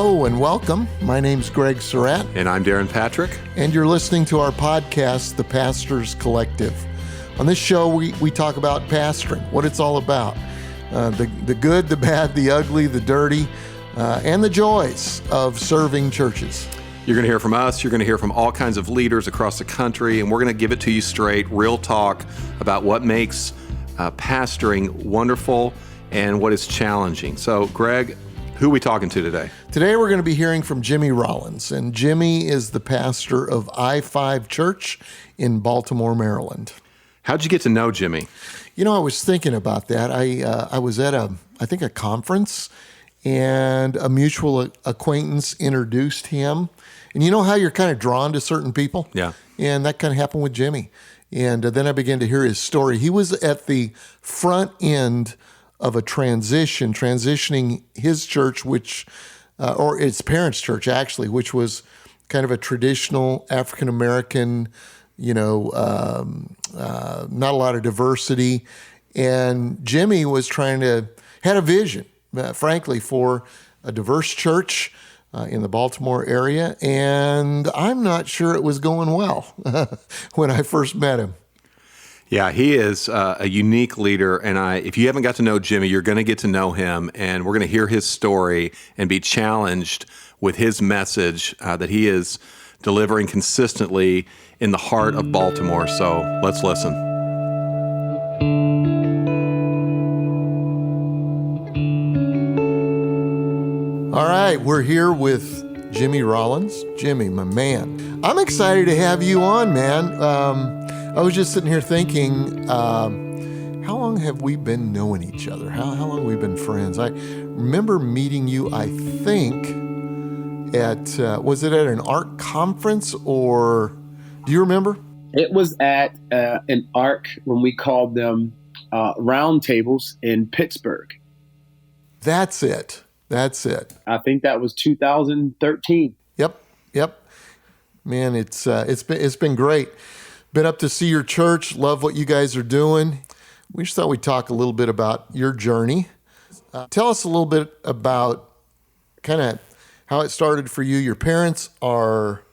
Hello and welcome. My name's Greg Surratt. And I'm Darrin Patrick. And you're listening to our podcast, The Pastors Collective. On this show, we talk about pastoring, what it's all about. The good, the bad, the ugly, the dirty, and the joys of serving churches. You're going to hear from us. You're going to hear from all kinds of leaders across the country, and we're going to give it to you straight, real talk about what makes pastoring wonderful and what is challenging. So, Greg, who are we talking to today? Today we're going to be hearing from Jimmy Rollins, and Jimmy is the pastor of I-5 Church in Baltimore, Maryland. How'd you get to know Jimmy? You know, I was thinking about that. I was at a conference, and a mutual acquaintance introduced him. And you know how you're kind of drawn to certain people? Yeah. And that kind of happened with Jimmy. And then I began to hear his story. He was at the front end of a transitioning his church, or its parents' church actually, which was kind of a traditional African-American, not a lot of diversity. And Jimmy had a vision, frankly, for a diverse church in the Baltimore area. And I'm not sure it was going well when I first met him. Yeah, he is a unique leader, and if you haven't got to know Jimmy, you're going to get to know him, and we're going to hear his story and be challenged with his message that he is delivering consistently in the heart of Baltimore. So let's listen. All right, we're here with Jimmy Rollins. Jimmy, my man, I'm excited to have you on, man. I was just sitting here thinking, how long have we been knowing each other? How long have we been friends? I remember meeting you, I think, was it at an ARC conference, or do you remember? It was at an ARC when we called them roundtables in Pittsburgh. That's it. I think that was 2013. Yep. Man, it's been great. Been up to see your church. Love what you guys are doing. We just thought we'd talk a little bit about your journey. Tell us a little bit about kind of how it started for you. Your parents are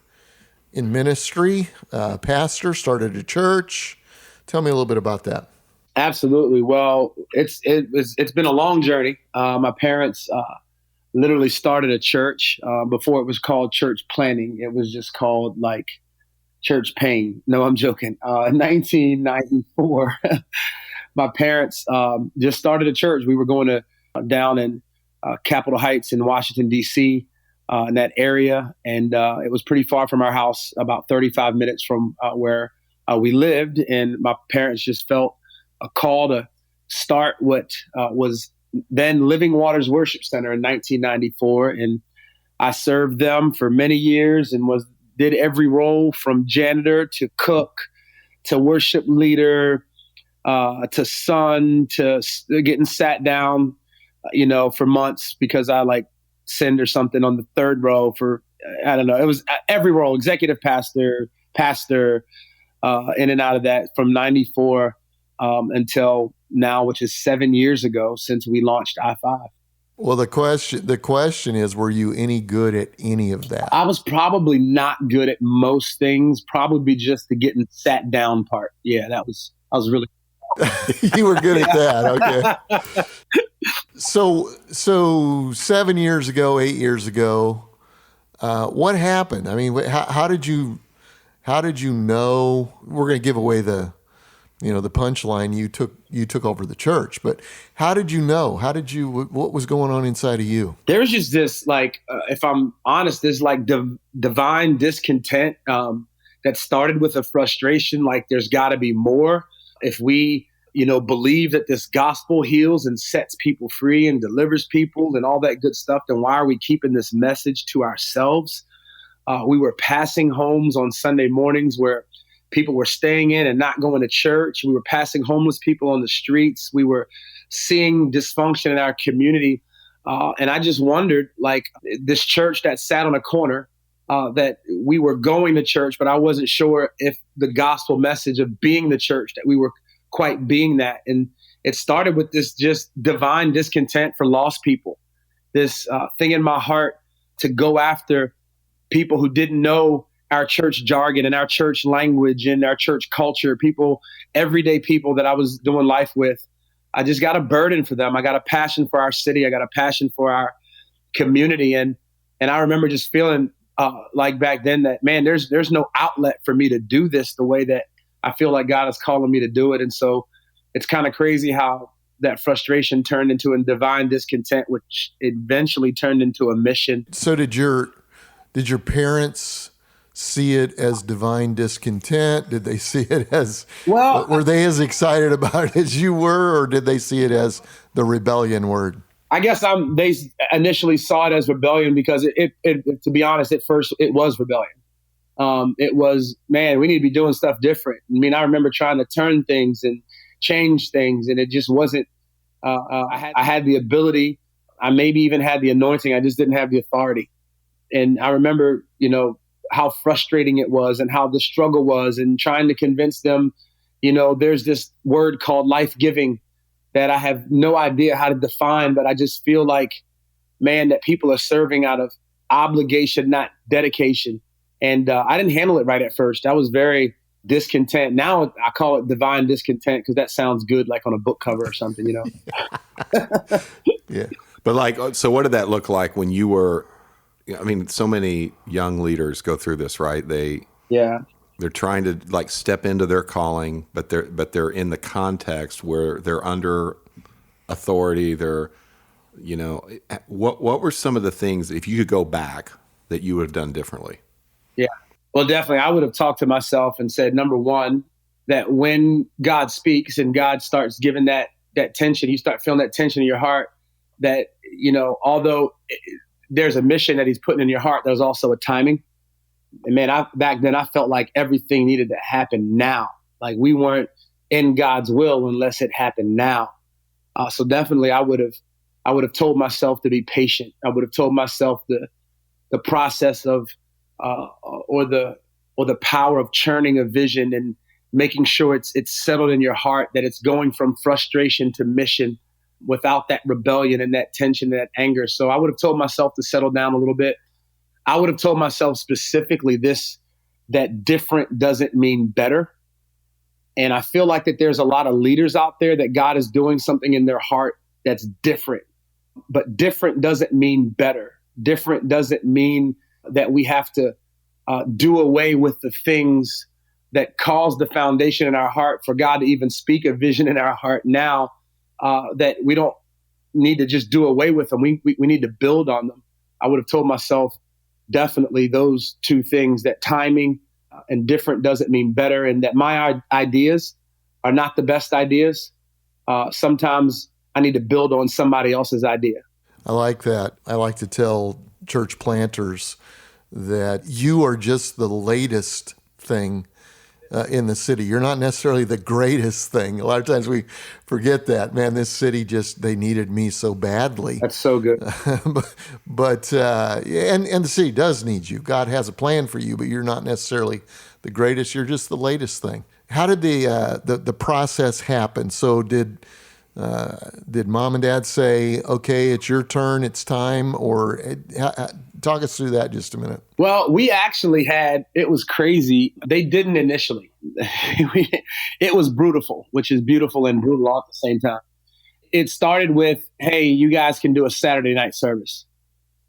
in ministry, pastor, started a church. Tell me a little bit about that. Absolutely. Well, it's been a long journey. My parents literally started a church before it was called church planning. It was just called church pain. No, I'm joking. In 1994, my parents just started a church. We were going to down in Capitol Heights in Washington, D.C., in that area. And it was pretty far from our house, about 35 minutes from where we lived. And my parents just felt a call to start what was then Living Waters Worship Center in 1994. And I served them for many years and did every role from janitor to cook to worship leader to son to getting sat down, for months because I sinned or something on the third row for, I don't know. It was every role, executive pastor, in and out of that from 94 until now, which is 7 years ago since we launched I-5. Well, the question is, were you any good at any of that? I was probably not good at most things, probably just the getting sat down part. Yeah, I was really. You were good at that. Okay. So 7 years ago, 8 years ago, what happened? I mean, how did you know? We're going to give away the punchline. You took over the church, but how did you know? What was going on inside of you? There was just this, if I'm honest, this divine discontent that started with a frustration. There's got to be more. If we, believe that this gospel heals and sets people free and delivers people and all that good stuff, then why are we keeping this message to ourselves? We were passing homes on Sunday mornings where people were staying in and not going to church. We were passing homeless people on the streets. We were seeing dysfunction in our community. And I just wondered, this church that sat on a corner, that we were going to church, but I wasn't sure if the gospel message of being the church, that we were quite being that. And it started with this just divine discontent for lost people, this thing in my heart to go after people who didn't know our church jargon and our church language and our church culture, people, everyday people that I was doing life with. I just got a burden for them. I got a passion for our city. I got a passion for our community. And I remember just feeling like back then that, man, there's no outlet for me to do this the way that I feel like God is calling me to do it. And so it's kind of crazy how that frustration turned into a divine discontent, which eventually turned into a mission. So did your parents see it as divine discontent? Did they see it as, were they as excited about it as you were, or did they see it as the rebellion word? I guess they initially saw it as rebellion because it to be honest, at first it was rebellion. It was, man, we need to be doing stuff different. I mean, I remember trying to turn things and change things, and it just wasn't, I had the ability, I maybe even had the anointing, I just didn't have the authority. And I remember, how frustrating it was and how the struggle was, and trying to convince them, there's this word called life-giving that I have no idea how to define, but I just feel like, man, that people are serving out of obligation, not dedication. And I didn't handle it right at first. I was very discontent. Now I call it divine discontent because that sounds good, like on a book cover or something, Yeah. But so what did that look like when you were, I mean, so many young leaders go through this, right? They're trying to step into their calling, but they're in the context where they're under authority. They're, what were some of the things, if you could go back, that you would have done differently? Yeah, well, definitely. I would have talked to myself and said, number one, that when God speaks and God starts giving that tension, you start feeling that tension in your heart, that, although there's a mission that he's putting in your heart, there's also a timing. And man, back then I felt like everything needed to happen now. Like we weren't in God's will unless it happened now. So definitely I would have told myself to be patient. I would have told myself the process of, or the power of churning a vision and making sure it's settled in your heart, that it's going from frustration to mission without that rebellion and that tension and that anger. So I would have told myself to settle down a little bit. I would have told myself specifically that different doesn't mean better. And I feel like that there's a lot of leaders out there that God is doing something in their heart that's different. But different doesn't mean better. Different doesn't mean that we have to do away with the things that cause the foundation in our heart for God to even speak a vision in our heart now, that we don't need to just do away with them. We need to build on them. I would have told myself definitely those two things, that timing and different doesn't mean better, and that my ideas are not the best ideas. Sometimes I need to build on somebody else's idea. I like that. I like to tell church planters that you are just the latest thing in the city. You're not necessarily the greatest thing. A lot of times we forget that. Man, this city they needed me so badly. That's so good. but and the city does need you. God has a plan for you, but you're not necessarily the greatest. You're just the latest thing. How did the process happen? So did mom and dad say, okay, it's your turn, it's time, or talk us through that just a minute? Well, we actually it was crazy. They didn't initially. It was brutal, which is beautiful and brutal all at the same time. It started with, hey, you guys can do a Saturday night service.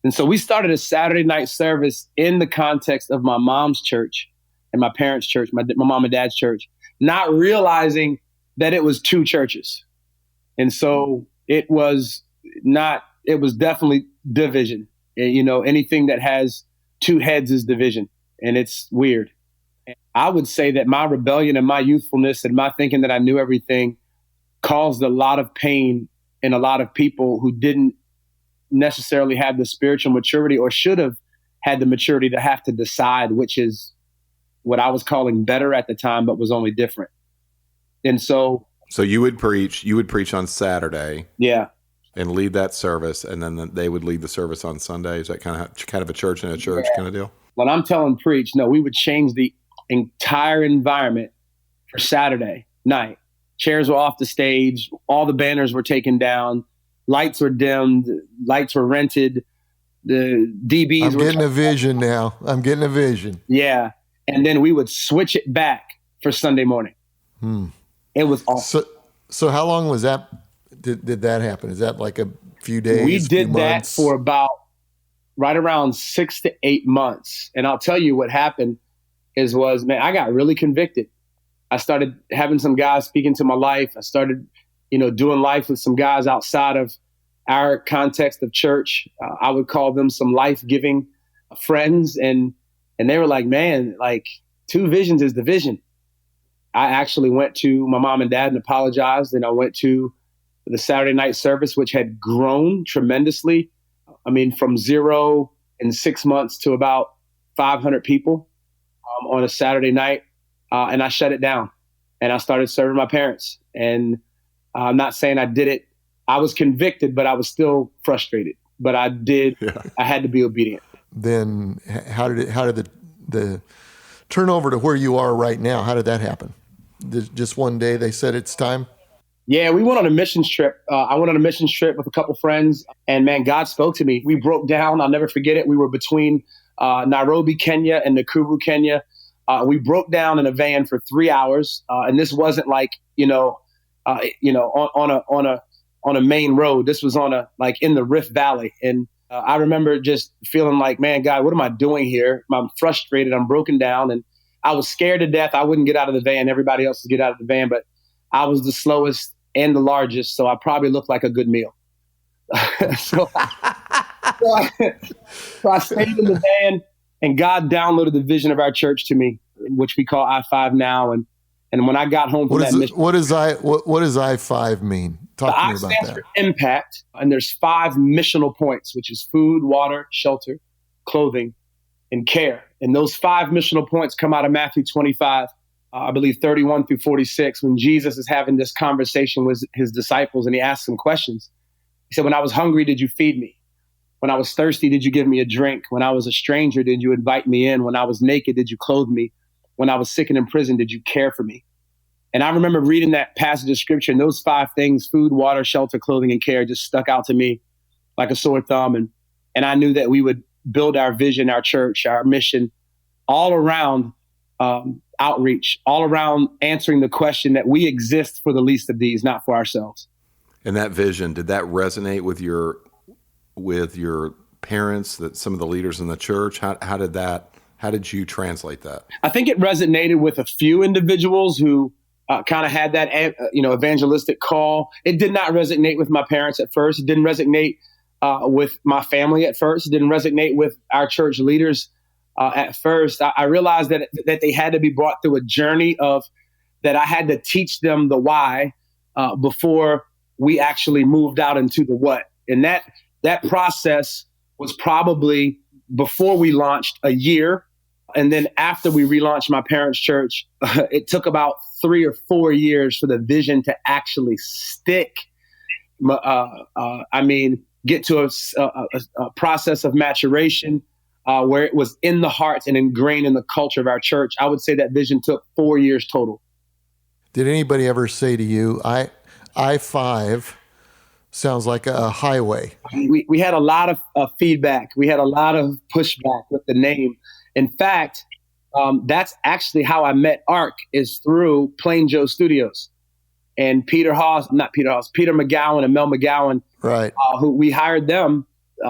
And so we started a Saturday night service in the context of my mom's church and my parents' church, my mom and dad's church, not realizing that it was two churches. And so it was definitely division. Anything that has two heads is division, and it's weird. I would say that my rebellion and my youthfulness and my thinking that I knew everything caused a lot of pain in a lot of people who didn't necessarily have the spiritual maturity, or should have had the maturity to have to decide which is what I was calling better at the time, but was only different. And so you would preach on Saturday. Yeah. And lead that service, and then they would lead the service on Sunday. Is that kind of a church in a church kind of deal? When I'm telling preach, no, we would change the entire environment for Saturday night. Chairs were off the stage. All the banners were taken down. Lights were dimmed. Lights were rented. The DBs I'm getting a vision now. I'm getting a vision. Yeah. And then we would switch it back for Sunday morning. It was awesome. So how long was that? Did that happen? Is that like a few days? We did few that months? for about right around 6 to 8 months. And I'll tell you what happened man, I got really convicted. I started having some guys speak into my life. I started, doing life with some guys outside of our context of church. I would call them some life-giving friends. And they were like, man, like 2 visions is the vision. I actually went to my mom and dad and apologized. And I went to the Saturday night service, which had grown tremendously. I mean, from 0 in 6 months to about 500 people on a Saturday night. And I shut it down and I started serving my parents. And I'm not saying I did it. I was convicted, but I was still frustrated. But I did. Yeah. I had to be obedient. Then how did the turnover to where you are right now? How did that happen? Just one day they said it's time? Yeah, we went on a missions trip. I went on a missions trip with a couple friends, and man, God spoke to me. We broke down. I'll never forget it. We were between Nairobi, Kenya, and Nakuru, Kenya. We broke down in a van for 3 hours, and this wasn't like on a main road. This was in the Rift Valley, and I remember just feeling like, man, God, what am I doing here? I'm frustrated. I'm broken down, and I was scared to death. I wouldn't get out of the van. Everybody else would get out of the van, but I was the slowest and the largest, so I probably looked like a good meal. so I stayed in the van, and God downloaded the vision of our church to me, which we call I-5 now. And when I got home from mission, what does I-5 mean? Talk to me about that. I stands for impact, and there's 5 missional points, which is food, water, shelter, clothing, and care. And those 5 missional points come out of Matthew 25. I believe 31 through 46, when Jesus is having this conversation with his disciples and he asks them questions. He said, when I was hungry, did you feed me? When I was thirsty, did you give me a drink? When I was a stranger, did you invite me in? When I was naked, did you clothe me? When I was sick and in prison, did you care for me? And I remember reading that passage of scripture, and those 5 things, food, water, shelter, clothing, and care, just stuck out to me like a sore thumb. And I knew that we would build our vision, our church, our mission all around outreach, all around answering the question that we exist for the least of these, not for ourselves. And that vision, did that resonate with your parents, that some of the leaders in the church? How did you translate that? I think it resonated with a few individuals who kind of had that evangelistic call. It did not resonate with my parents at first. It didn't resonate with my family at first. It didn't resonate with our church leaders at first. I realized that they had to be brought through a journey that I had to teach them the why before we actually moved out into the what. And that process was probably before we launched a year. And then after we relaunched my parents' church, it took about 3 or 4 years for the vision to actually stick. Get to a process of maturation where it was in the hearts and ingrained in the culture of our church. I would say that vision took 4 years total. Did anybody ever say to you, I-5 sounds like a highway? We had a lot of feedback. We had a lot of pushback with the name. In fact, that's actually how I met ARC, is through Plain Joe Studios. And Peter McGowan and Mel McGowan, right? Who we hired them.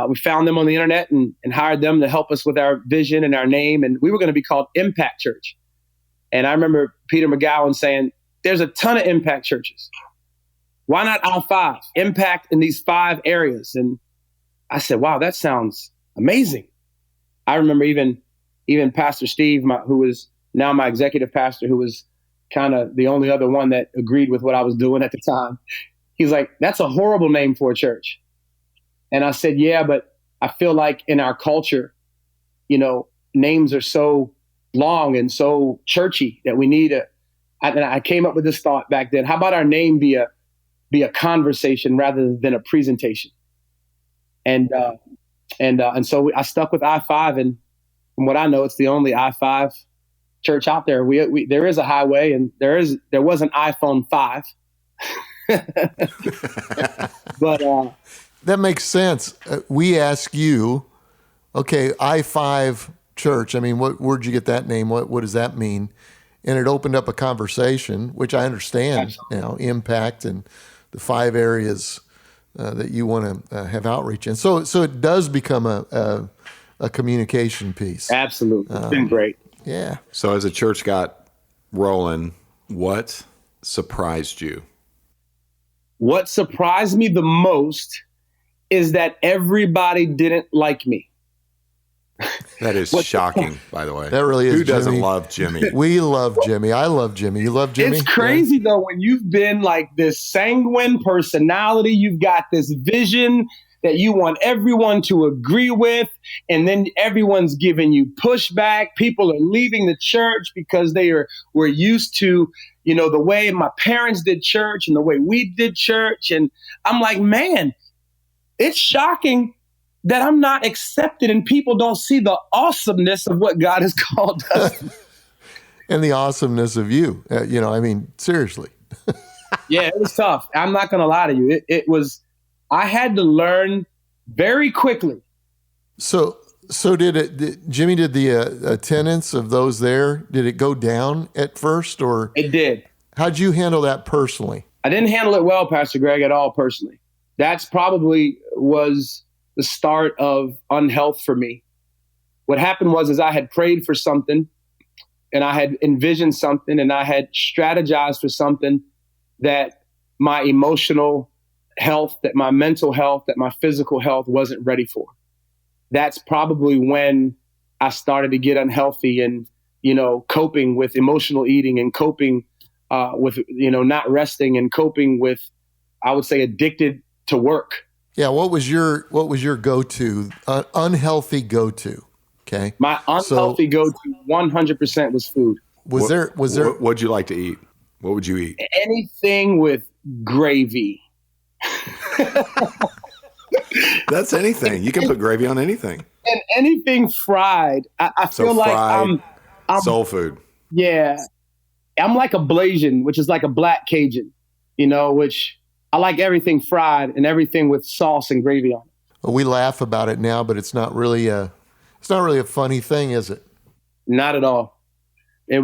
We found them on the internet and hired them to help us with our vision and our name. And we were going to be called Impact Church. And I remember Peter McGowan saying, there's a ton of impact churches. Why not I-5? Impact in these 5 areas. And I said, wow, that sounds amazing. I remember even Pastor Steve, who is now my executive pastor, who was kind of the only other one that agreed with what I was doing at the time. He's like, that's a horrible name for a church. And I said, yeah, but I feel like in our culture, names are so long and so churchy that we need and I came up with this thought back then. How about our name be a conversation rather than a presentation? And so I stuck with I-5, and from what I know, it's the only I-5 church out there. There is a highway, and there was an iPhone 5. But that makes sense. We ask you okay, I-5 church. I mean, where'd you get that name? What does that mean? And it opened up a conversation, which I understand now, impact and the 5 areas that you want to have outreach in. So it does become a communication piece. Absolutely. It's been great. Yeah. So as the church got rolling, what surprised you? What surprised me the most is that everybody didn't like me. That is shocking, by the way. That really is. Who doesn't Jimmy. love Jimmy? We love Jimmy. I love Jimmy. You love Jimmy? It's crazy though, when you've been like this sanguine personality, you've got this vision that you want everyone to agree with, and then everyone's giving you pushback. People are leaving the church because were used to, the way my parents did church and the way we did church. And I'm like, man, it's shocking that I'm not accepted and people don't see the awesomeness of what God has called us. And the awesomeness of you. Seriously. Yeah, it was tough. I'm not going to lie to you. I had to learn very quickly. So Jimmy, did the attendance of those there, did it go down at first, or? It did. How'd you handle that personally? I didn't handle it well, Pastor Greg, at all personally. That's probably was the start of Unhealth for me. What happened was I had prayed for something and I had envisioned something and I had strategized for something that my emotional health, that my mental health, that my physical health wasn't ready for. That's probably when I started to get unhealthy and, coping with emotional eating and coping with, not resting and coping with, I would say, addicted to work. Yeah. What was your go-to, unhealthy go-to? Okay. My unhealthy go-to 100% was food. Was there? What'd you like to eat? What would you eat? Anything with gravy. That's anything. You can put gravy on anything. And anything fried. I feel like I'm soul food. Yeah. I'm like a Blasian, which is like a black Cajun, which I like everything fried and everything with sauce and gravy on it. We laugh about it now, but it's not really a funny thing, is it? Not at all. It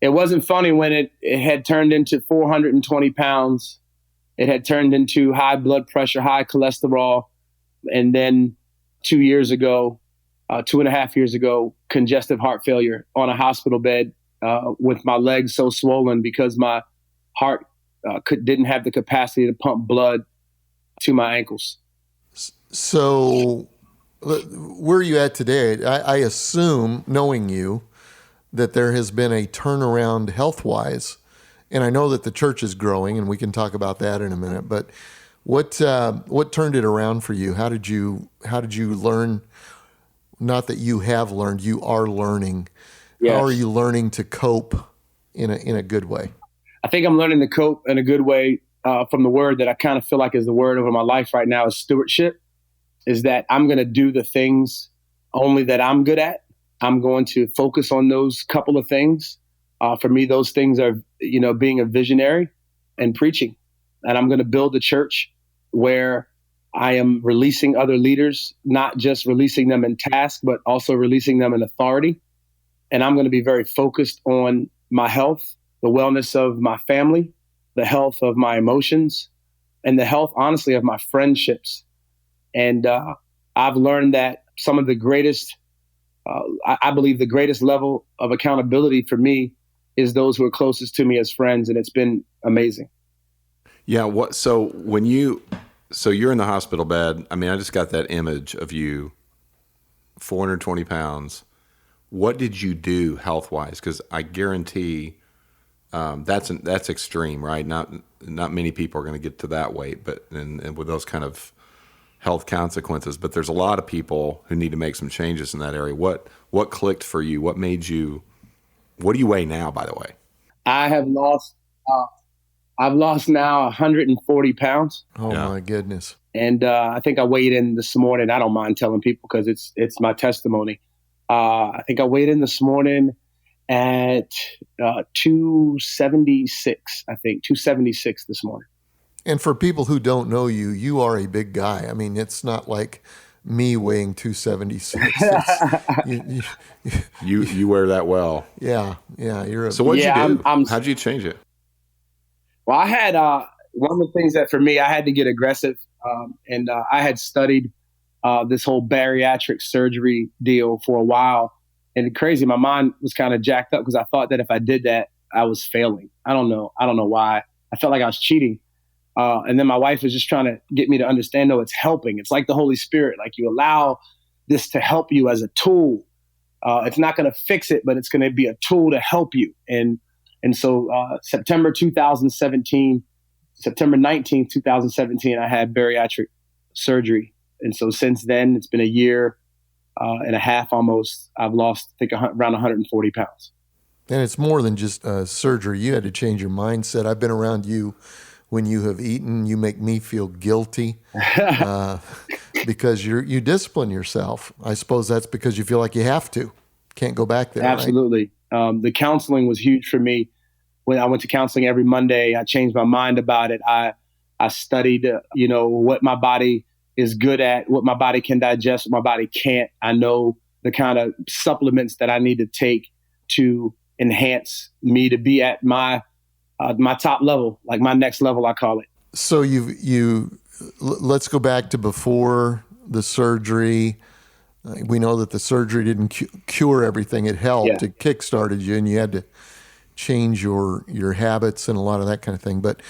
wasn't funny when it had turned into 420 pounds. It had turned into high blood pressure, high cholesterol. And then 2 years ago, 2.5 years ago, congestive heart failure on a hospital bed with my legs so swollen because my heart didn't have the capacity to pump blood to my ankles. So where are you at today? I assume, knowing you, that there has been a turnaround health-wise. And I know that the church is growing, and we can talk about that in a minute. But what turned it around for you? How did you learn? Not that you have learned, you are learning. Yes. How are you learning to cope in a good way? I think I'm learning to cope in a good way from the word that I kind of feel like is the word over my life right now is stewardship. Is that I'm going to do the things only that I'm good at. I'm going to focus on those couple of things. For me, those things are, being a visionary and preaching. And I'm going to build a church where I am releasing other leaders, not just releasing them in task, but also releasing them in authority. And I'm going to be very focused on my health, the wellness of my family, the health of my emotions, and the health, honestly, of my friendships. And I've learned that some of the greatest, I believe the greatest level of accountability for me is those who are closest to me as friends. And it's been amazing. Yeah. So you're in the hospital bed. I mean, I just got that image of you, 420 pounds. What did you do health-wise? Because I guarantee that's extreme, right? Not many people are going to get to that weight, but and with those kind of health consequences. But there's a lot of people who need to make some changes in that area. What clicked for you? What made you? What do you weigh now, by the way? I have lost. I've lost now 140 pounds. Oh my goodness! And I think I weighed in this morning. I don't mind telling people because it's my testimony. I think I weighed in this morning at 276. I think 276 this morning. And for people who don't know you, you are a big guy. I mean, it's not like me weighing 276. You wear that well. Yeah. You're So what'd you do? I'm How'd you change it? Well, I had one of the things that for me, I had to get aggressive, and I had studied this whole bariatric surgery deal for a while. And crazy, my mind was kind of jacked up because I thought that if I did that, I was failing. I don't know why. I felt like I was cheating. And then my wife was just trying to get me to understand, no, it's helping. It's like the Holy Spirit. Like, you allow this to help you as a tool. It's not going to fix it, but it's going to be a tool to help you. And so September 19th, 2017, I had bariatric surgery. And so since then, it's been a year and a half almost. I've lost, I think, around 140 pounds. And it's more than just surgery. You had to change your mindset. I've been around you when you have eaten. You make me feel guilty because you discipline yourself. I suppose that's because you feel like you have to. Can't go back there. Absolutely. Right? The counseling was huge for me. When I went to counseling every Monday, I changed my mind about it. I studied, what my body is good at, what my body can digest, what my body can't. I know the kind of supplements that I need to take to enhance me to be at my top level, like my next level, I call it. So let's go back to before the surgery. We know that the surgery didn't cure everything. It helped. Yeah. It kickstarted you, and you had to change your habits and a lot of that kind of thing. But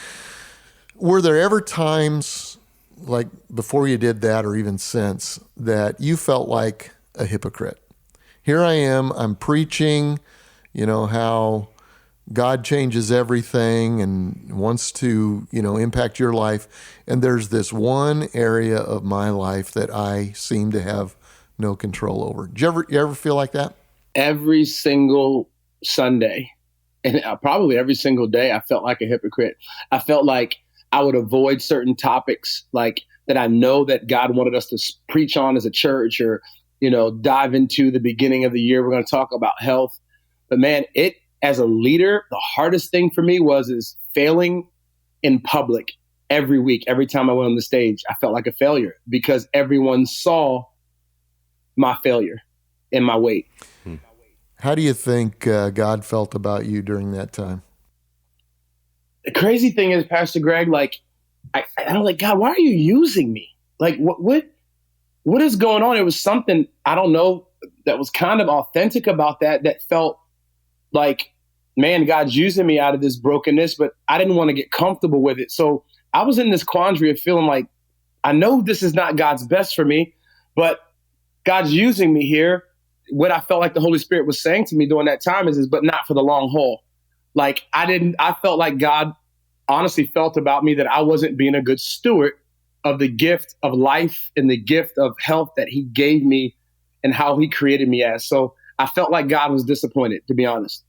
were there ever times, like before you did that or even since, that you felt like a hypocrite? Here I am, I'm preaching, how God changes everything and wants to, impact your life. And there's this one area of my life that I seem to have no control over. Did you ever feel like that? Every single Sunday, and probably every single day, I felt like a hypocrite. I felt like I would avoid certain topics, like that I know that God wanted us to preach on as a church, or, dive into the beginning of the year. We're going to talk about health. But man, as a leader, the hardest thing for me is failing in public every week. Every time I went on the stage, I felt like a failure because everyone saw my failure and my weight. How do you think God felt about you during that time? The crazy thing is, Pastor Greg, I'm like, God, why are you using me? Like, what is going on? It was something, I don't know, that was kind of authentic about that felt like, man, God's using me out of this brokenness, but I didn't want to get comfortable with it. So I was in this quandary of feeling like, I know this is not God's best for me, but God's using me here. What I felt like the Holy Spirit was saying to me during that time is but not for the long haul. Like I felt like God honestly felt about me that I wasn't being a good steward of the gift of life and the gift of health that he gave me and how he created me as. So I felt like God was disappointed, to be honest.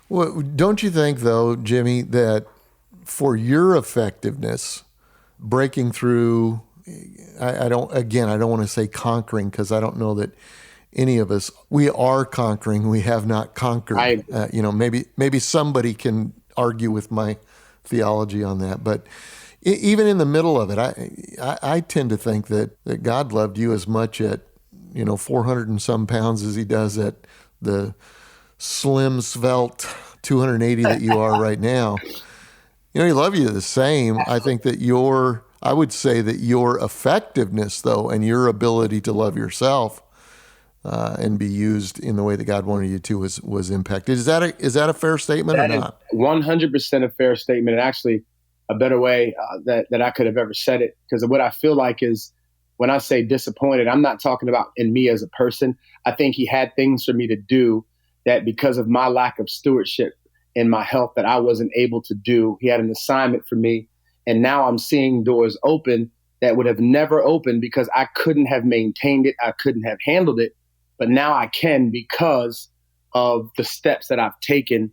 Well, don't you think though, Jimmy, that for your effectiveness, breaking through, I don't want to say conquering, because I don't know that any of us, we are conquering, we have not conquered. Maybe somebody can argue with my theology on that, but even in the middle of it, I tend to think that God loved you as much at 400 and some pounds as he does at the slim, svelte 280 that you are right now. He loved you the same. I think that I would say that your effectiveness, though, and your ability to love yourself and be used in the way that God wanted you to was impacted. Is that a fair statement or not? 100% a fair statement, and actually a better way that I could have ever said it. Because what I feel like is, when I say disappointed, I'm not talking about in me as a person. I think he had things for me to do that because of my lack of stewardship in my health that I wasn't able to do. He had an assignment for me. And now I'm seeing doors open that would have never opened because I couldn't have maintained it. I couldn't have handled it. But now I can because of the steps that I've taken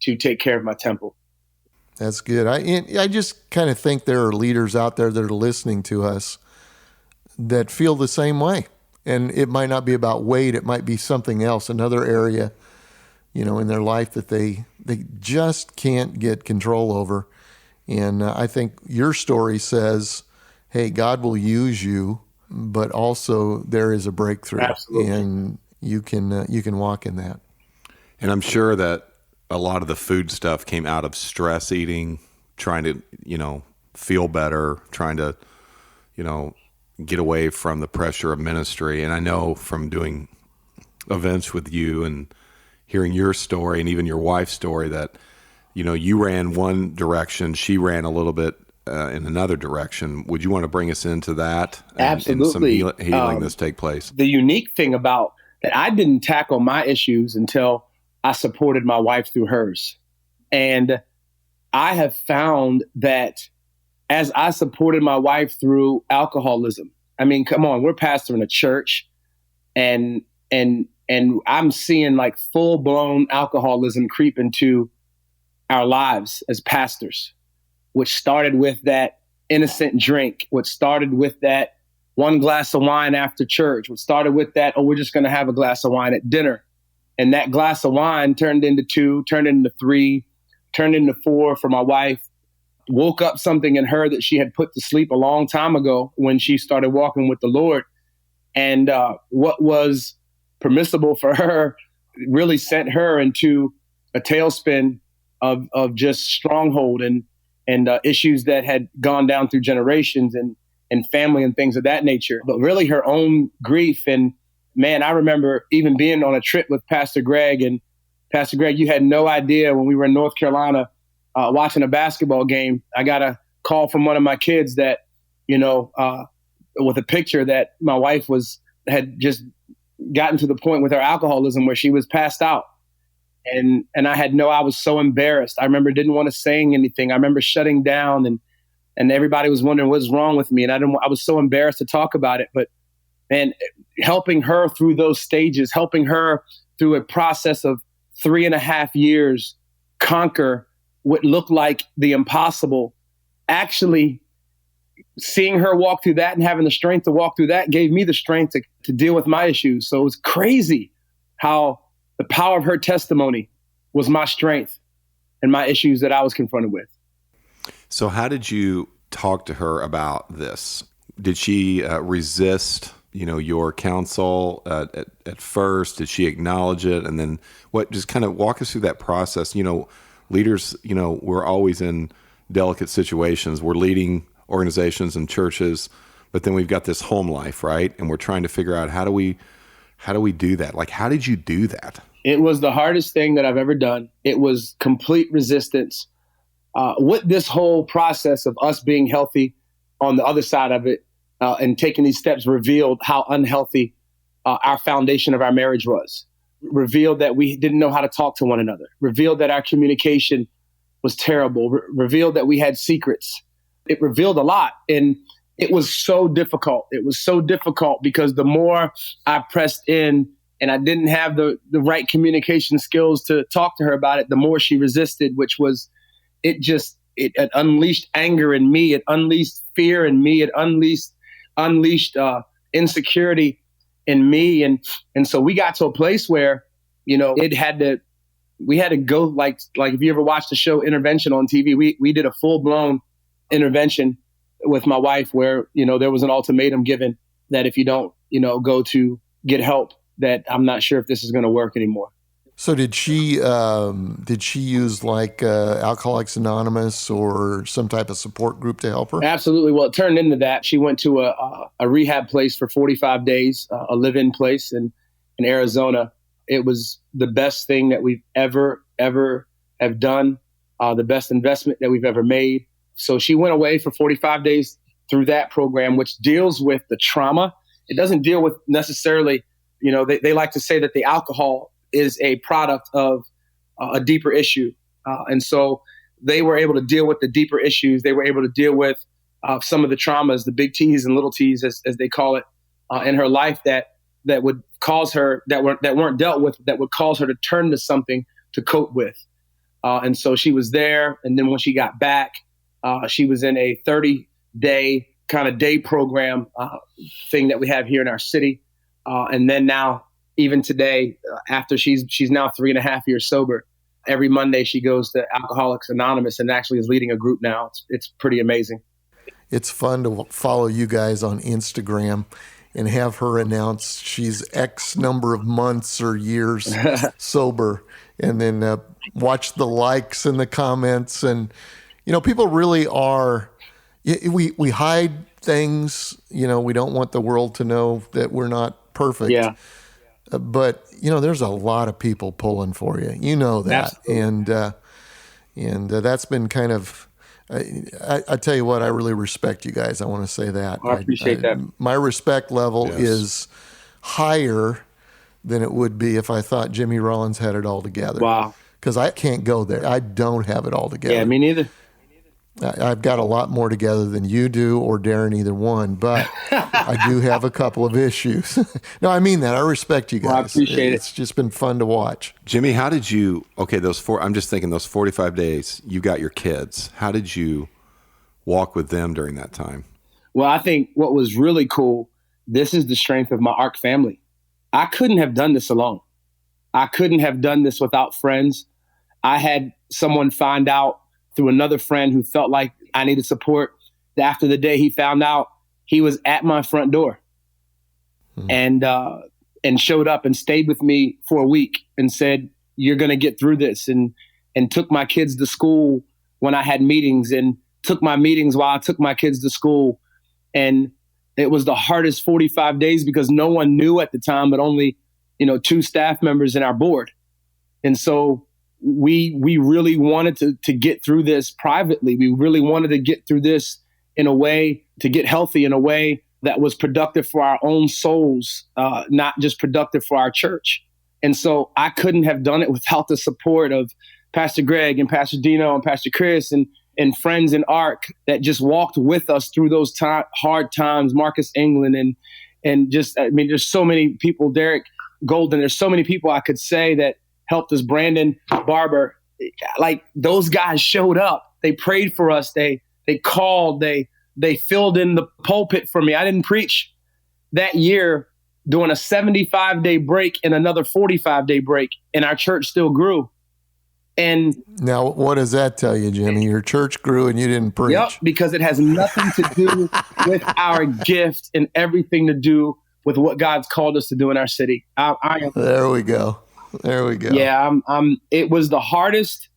to take care of my temple. That's good. I just kind of think there are leaders out there that are listening to us that feel the same way. And it might not be about weight. It might be something else, another area, in their life that they just can't get control over. And I think your story says, hey, God will use you but also there is a breakthrough. Absolutely. And you can walk in that. And I'm sure that a lot of the food stuff came out of stress eating, trying to, feel better, trying to, get away from the pressure of ministry. And I know from doing events with you and hearing your story and even your wife's story that, you ran one direction, she ran a little bit in another direction. Would you want to bring us into that? Absolutely. And some healing that's take place? The unique thing about that, I didn't tackle my issues until I supported my wife through hers. And I have found that as I supported my wife through alcoholism, I mean, come on, we're pastoring a church and I'm seeing like full blown alcoholism creep into our lives as pastors, which started with that innocent drink, what started with that one glass of wine after church, what started with that, oh, we're just going to have a glass of wine at dinner. And that glass of wine turned into 2, turned into 3, turned into 4 for my wife. Woke up something in her that she had put to sleep a long time ago when she started walking with the Lord. And what was permissible for her really sent her into a tailspin of just stronghold and issues that had gone down through generations and family and things of that nature, but really her own grief. And man, I remember even being on a trip with Pastor Greg, and Pastor Greg, you had no idea when we were in North Carolina watching a basketball game, I got a call from one of my kids that, with a picture that my wife had just gotten to the point with her alcoholism where she was passed out. And I was so embarrassed. I remember didn't want to saying anything. I remember shutting down and everybody was wondering what's wrong with me. And I was so embarrassed to talk about it, but man, helping her through those stages, helping her through a process of 3.5 years, conquer what looked like the impossible, actually seeing her walk through that and having the strength to walk through that gave me the strength to deal with my issues. So it was crazy how the power of her testimony was my strength and my issues that I was confronted with. So how did you talk to her about this? Did she resist, your counsel at first? Did she acknowledge it? And then just kind of walk us through that process. Leaders, we're always in delicate situations. We're leading organizations and churches, but then we've got this home life, right? And we're trying to figure out how do we do that? Like, how did you do that? It was the hardest thing that I've ever done. It was complete resistance. With this whole process of us being healthy on the other side of it and taking these steps revealed how unhealthy our foundation of our marriage was. Revealed that we didn't know how to talk to one another. Revealed that our communication was terrible. Revealed that we had secrets. It revealed a lot. And it was so difficult. It was so difficult because the more I pressed in and I didn't have the right communication skills to talk to her about it, the more she resisted, which was, it unleashed anger in me. It unleashed fear in me. It unleashed insecurity in me. And so we got to a place where, we had to go like if you ever watched the show Intervention on TV, we did a full blown intervention with my wife where, there was an ultimatum given that if you don't, go to get help, that I'm not sure if this is going to work anymore. So did she use like Alcoholics Anonymous or some type of support group to help her? Absolutely. Well, it turned into that. She went to a rehab place for 45 days, a live-in place in Arizona. It was the best thing that we've ever have done, the best investment that we've ever made. So she went away for 45 days through that program, which deals with the trauma. It doesn't deal with necessarily, they like to say that the alcohol is a product of a deeper issue. And so they were able to deal with the deeper issues. They were able to deal with some of the traumas, the big T's and little T's, as they call it, in her life that would cause her, that weren't dealt with, that would cause her to turn to something to cope with. And so she was there. And then when she got back, she was in a 30-day kind of day program thing that we have here in our city. And then now, even today, after she's now 3.5 years sober, every Monday she goes to Alcoholics Anonymous and actually is leading a group now. It's pretty amazing. it's fun to follow you guys on Instagram and have her announce she's X number of months or years sober, and then watch the likes and the comments. And, people really are, we hide things, we don't want the world to know that we're not perfect. Yeah. But, there's a lot of people pulling for you. You know that. Absolutely. And that's been kind of, I tell you what, I really respect you guys. I want to say that. I appreciate that. My respect level Yes. is higher than it would be if I thought Jimmy Rollins had it all together. Wow. Because I can't go there. I don't have it all together. Yeah, me neither. I've got a lot more together than you do or Darrin, either one, but I do have a couple of issues. No, I mean that. I respect you guys. Well, I appreciate it. It's just been fun to watch. Jimmy, how did you, I'm just thinking those 45 days, you got your kids. How did you walk with them during that time? Well, I think what was really cool, this is the strength of my ARC family. I couldn't have done this alone. I couldn't have done this without friends. I had someone find out through another friend who felt like I needed support. After the day he found out, he was at my front door and showed up and stayed with me for a week and said, "You're going to get through this," and took my kids to school when I had meetings, and took my meetings while I took my kids to school. And it was the hardest 45 days because no one knew at the time, but only, 2 staff members in our board. And so we really wanted to get through this privately. We really wanted to get through this in a way, to get healthy in a way that was productive for our own souls, not just productive for our church. And so I couldn't have done it without the support of Pastor Greg and Pastor Dino and Pastor Chris and friends in ARC that just walked with us through those hard times. Marcus England and just, there's so many people, Derek Golden, there's so many people I could say that helped us. Brandon Barber, like those guys showed up. They prayed for us. They called. They filled in the pulpit for me. I didn't preach that year doing a 75-day break and another 45-day break, and our church still grew. And now, what does that tell you, Jimmy? Your church grew and you didn't preach. Yep, because it has nothing to do with our gift and everything to do with what God's called us to do in our city. There we go. Yeah, it was the hardest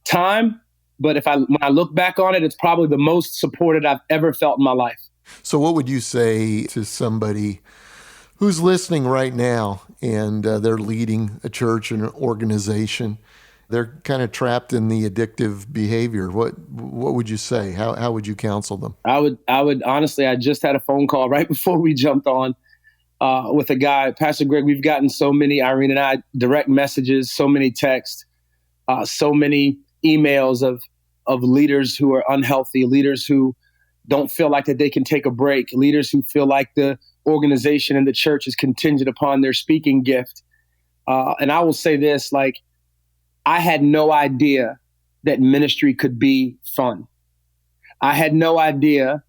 time, but when I look back on it, it's probably the most supported I've ever felt in my life. So what would you say to somebody who's listening right now and they're leading a church and an organization? They're kind of trapped in the addictive behavior. What would you say? How would you counsel them? I would honestly, I just had a phone call right before we jumped on with a guy, Pastor Greg. We've gotten so many, Irene and I, direct messages, so many texts, so many emails of leaders who are unhealthy, leaders who don't feel like that they can take a break, leaders who feel like the organization and the church is contingent upon their speaking gift. And I will say this, I had no idea that ministry could be fun. I had no idea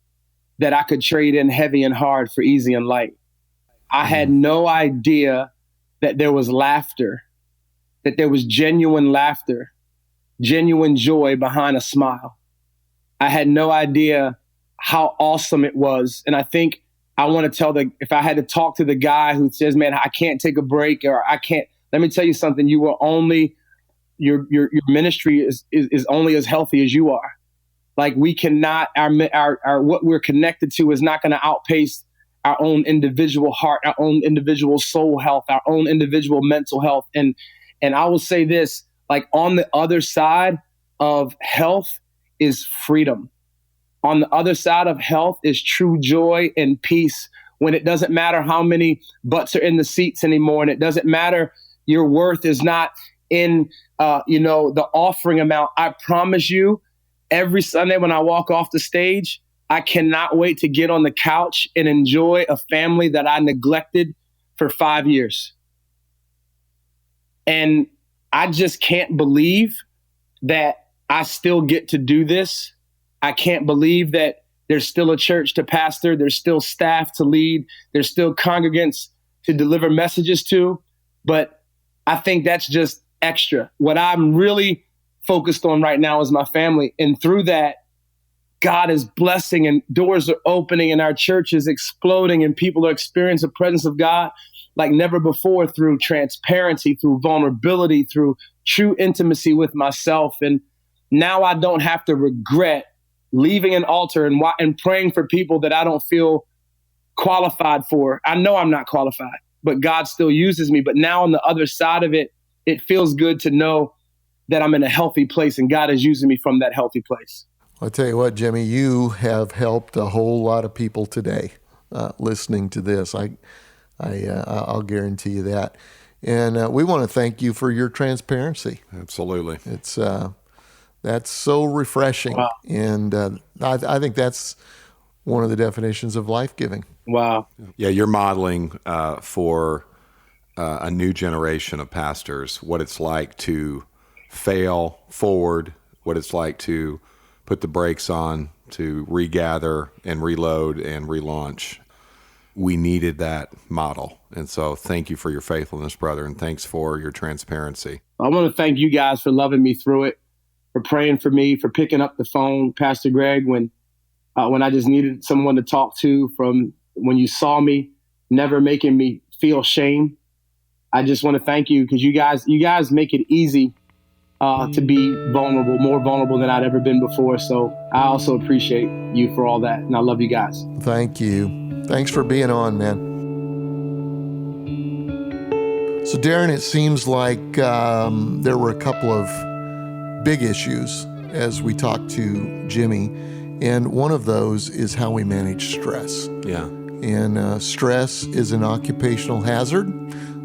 that I could trade in heavy and hard for easy and light. I had no idea that there was laughter, that there was genuine laughter, genuine joy behind a smile. I had no idea how awesome it was. And I think I want to if I had to talk to the guy who says, "Man, I can't take a break," or "I can't," let me tell you something. You will only, your ministry is only as healthy as you are. Like, we cannot, our what we're connected to is not going to outpace our own individual heart, our own individual soul health, our own individual mental health. And I will say this, on the other side of health is freedom. On the other side of health is true joy and peace, when it doesn't matter how many butts are in the seats anymore. And it doesn't matter, your worth is not in, the offering amount. I promise you, every Sunday when I walk off the stage, I cannot wait to get on the couch and enjoy a family that I neglected for 5 years. And I just can't believe that I still get to do this. I can't believe that there's still a church to pastor. There's still staff to lead. There's still congregants to deliver messages to. But I think that's just extra. What I'm really focused on right now is my family. And through that, God is blessing and doors are opening and our church is exploding and people are experiencing the presence of God like never before through transparency, through vulnerability, through true intimacy with myself. And now I don't have to regret leaving an altar and praying for people that I don't feel qualified for. I know I'm not qualified, but God still uses me. But now on the other side of it, it feels good to know that I'm in a healthy place and God is using me from that healthy place. I'll tell you what, Jimmy, you have helped a whole lot of people today listening to this. I'll guarantee you that. And we want to thank you for your transparency. Absolutely. It's that's so refreshing. Wow. And I think that's one of the definitions of life-giving. Wow. Yeah, you're modeling for a new generation of pastors what it's like to fail forward, what it's like to put the brakes on, to regather and reload and relaunch. We needed that model. And so thank you for your faithfulness, brother, and thanks for your transparency. I want to thank you guys for loving me through it, for praying for me, for picking up the phone, Pastor Greg, when I just needed someone to talk to, from when you saw me, never making me feel shame. I just want to thank you because you guys make it easy to be vulnerable, more vulnerable than I'd ever been before. So I also appreciate you for all that. And I love you guys. Thank you. Thanks for being on, man. So, Darrin, it seems like there were a couple of big issues as we talked to Jimmy. And one of those is how we manage stress. Yeah. And stress is an occupational hazard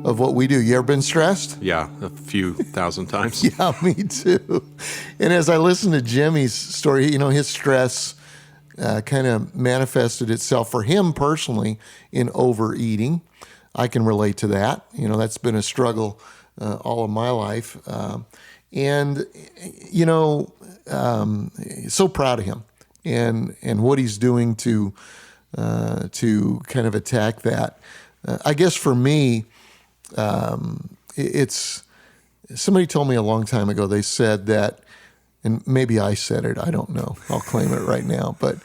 of what we do. You ever been stressed? Yeah, a few thousand times. Yeah, me too. And as I listened to Jimmy's story, his stress kind of manifested itself for him personally in overeating. I can relate to that. That's been a struggle all of my life. So proud of him and what he's doing to kind of attack that. I guess for me, it's somebody told me a long time ago, they said that, and maybe I said it, I don't know, I'll claim it right now, but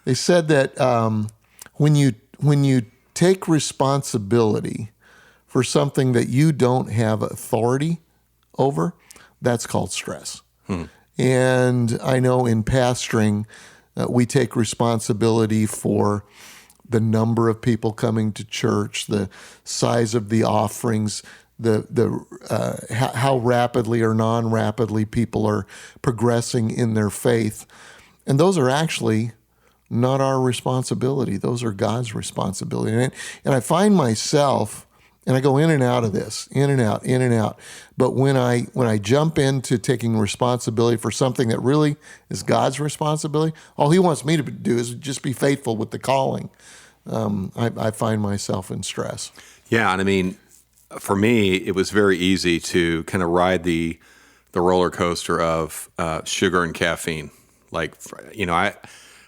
they said that when you take responsibility for something that you don't have authority over, that's called stress. And I know in pastoring, we take responsibility for the number of people coming to church, the size of the offerings, how rapidly or non-rapidly people are progressing in their faith. And those are actually not our responsibility. Those are God's responsibility. And I find myself, and I go in and out of this, in and out, in and out. But when I jump into taking responsibility for something that really is God's responsibility, all he wants me to do is just be faithful with the calling. I find myself in stress. Yeah, and I mean, for me, it was very easy to kind of ride the roller coaster of sugar and caffeine. Like,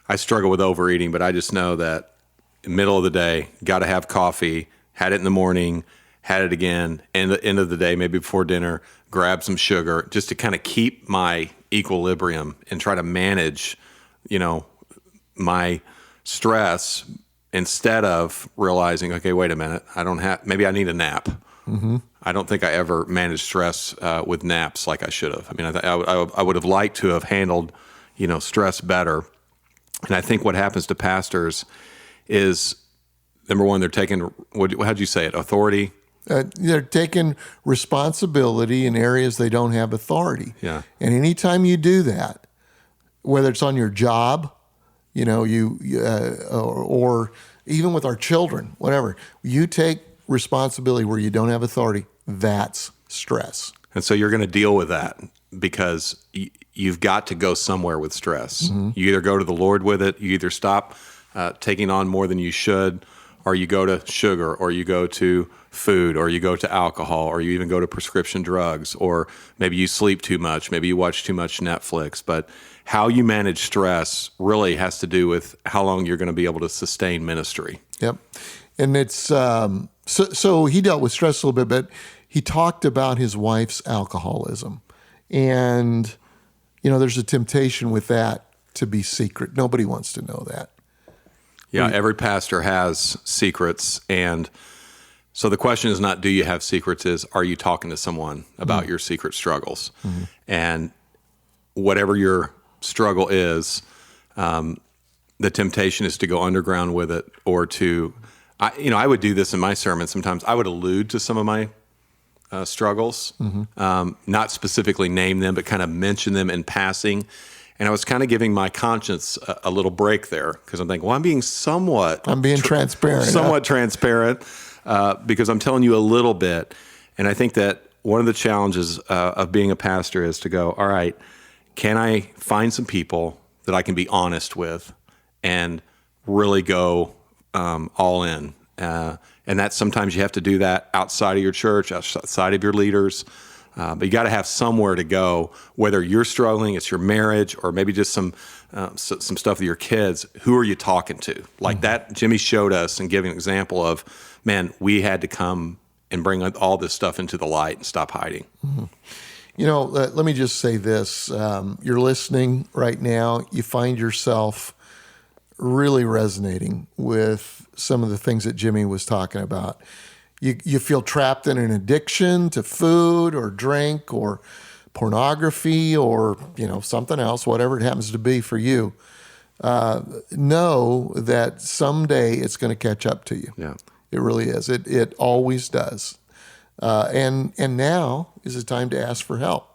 I struggle with overeating, but I just know that in the middle of the day, got to have coffee, had it in the morning, had it again, and the end of the day, maybe before dinner, grab some sugar just to kind of keep my equilibrium and try to manage, my stress instead of realizing, okay, wait a minute, maybe I need a nap. Mm-hmm. I don't think I ever managed stress with naps like I should have. I mean, I would have liked to have handled, stress better. And I think what happens to pastors is, number one, they're taking, how'd you say it, authority? They're taking responsibility in areas they don't have authority. Yeah. And anytime you do that, whether it's on your job, or even with our children, whatever, you take responsibility where you don't have authority, that's stress. And so you're going to deal with that because you've got to go somewhere with stress. Mm-hmm. You either go to the Lord with it, you either stop taking on more than you should, or you go to sugar, or you go to food, or you go to alcohol, or you even go to prescription drugs, or maybe you sleep too much, maybe you watch too much Netflix. But how you manage stress really has to do with how long you're going to be able to sustain ministry. Yep. And it's so he dealt with stress a little bit, but he talked about his wife's alcoholism. And, there's a temptation with that to be secret. Nobody wants to know that. Yeah, every pastor has secrets. And so the question is not, do you have secrets? Is, are you talking to someone about your secret struggles? And whatever your struggle is, the temptation is to go underground with it, or to, I would do this in my sermon sometimes. I would allude to some of my struggles, not specifically name them, but kind of mention them in passing. And I was kind of giving my conscience a little break there, because I'm thinking, well, I'm being transparent. Somewhat transparent, because I'm telling you a little bit. And I think that one of the challenges of being a pastor is to go, all right, can I find some people that I can be honest with and really go all in? And that sometimes you have to do that outside of your church, outside of your leaders. But you got to have somewhere to go, whether you're struggling, it's your marriage, or maybe just some stuff with your kids. Who are you talking to? Like that, Jimmy showed us and gave an example of, man, we had to come and bring all this stuff into the light and stop hiding. Let me just say this. You're listening right now. You find yourself really resonating with some of the things that Jimmy was talking about. You feel trapped in an addiction to food or drink or pornography or, something else, whatever it happens to be for you. Know that someday it's going to catch up to you. Yeah. It really is. It always does. And now is the time to ask for help.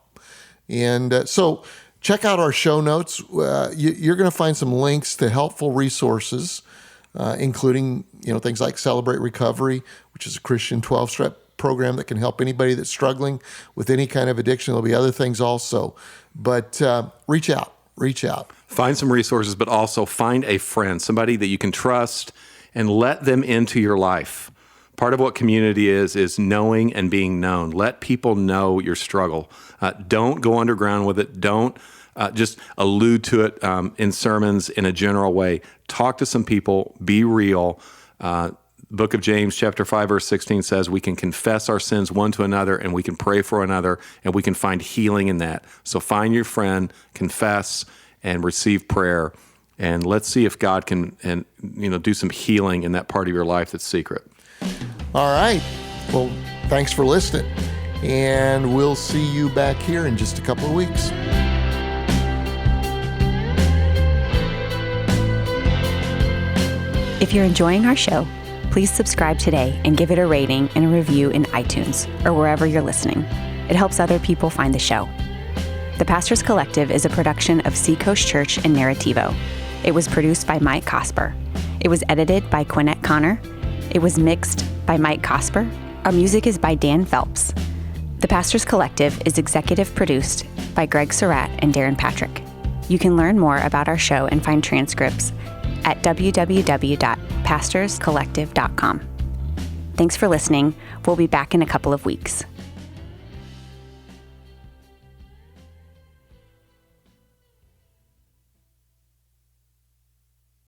And so check out our show notes. You're going to find some links to helpful resources, including things like Celebrate Recovery, which is a Christian 12-step program that can help anybody that's struggling with any kind of addiction. There'll be other things also. But reach out. Find some resources, but also find a friend, somebody that you can trust, and let them into your life. Part of what community is knowing and being known. Let people know your struggle. Don't go underground with it. Don't just allude to it in sermons in a general way. Talk to some people. Be real. Book of James, chapter 5, verse 16 says we can confess our sins one to another, and we can pray for another, and we can find healing in that. So find your friend, confess, and receive prayer. And let's see if God can do some healing in that part of your life that's secret. All right. Well, thanks for listening. And we'll see you back here in just a couple of weeks. If you're enjoying our show, please subscribe today and give it a rating and a review in iTunes or wherever you're listening. It helps other people find the show. The Pastors Collective is a production of Seacoast Church and Narrativo. It was produced by Mike Cosper. It was edited by Quinette Connor. It was mixed by Mike Cosper. Our music is by Dan Phelps. The Pastors Collective is executive produced by Greg Surratt and Darrin Patrick. You can learn more about our show and find transcripts at www.pastorscollective.com. Thanks for listening. We'll be back in a couple of weeks.